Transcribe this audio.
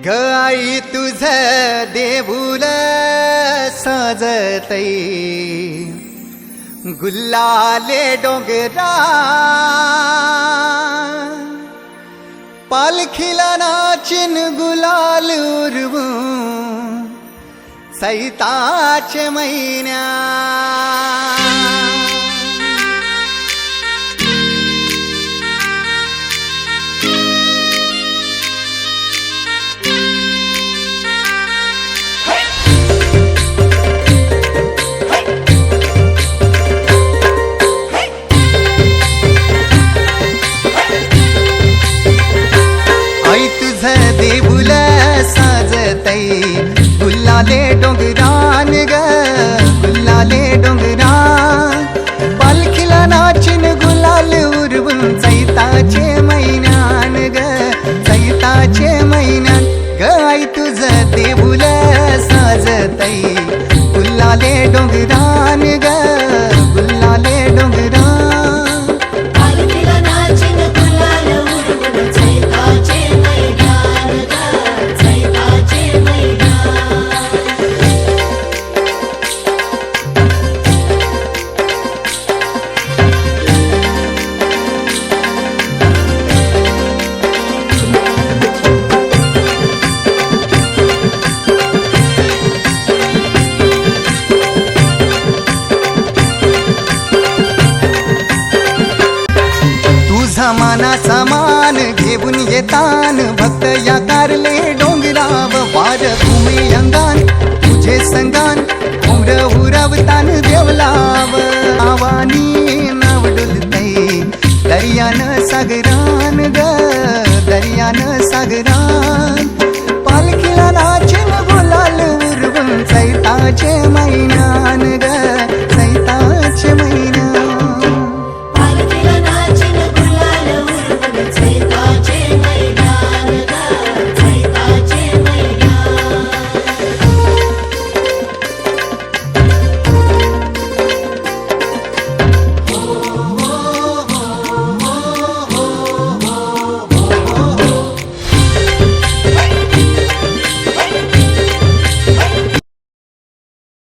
ग आई तुझ देऊळ सजतई गुल्लाले डोंगरा पालखीला नाचिन गुलाल उरवू सैताचे महिन्या आई तुझ देऊळ साजतई गुल्लाले डोंगरान ग गुल्लाले डोंगरान पालखीला नाचिन गुलाल उरवून चैताचे महिन्यान ग चैताचे महिन्यान ग आई तुझ देऊळ साजतई गुल्लाले डोंगरान ग गुल्लाले डोंगरान मानाचा मान घेऊन येतान भक्त या कारले डोंगराव वार घुमे अंगान तुझे संगान उमर उरवतान देवलाव आवानी नाव डुलतई दर्यान सागरान ग दर्यान सागरान पालखीला नाचिन गुलाल उरवून चैताचे महिना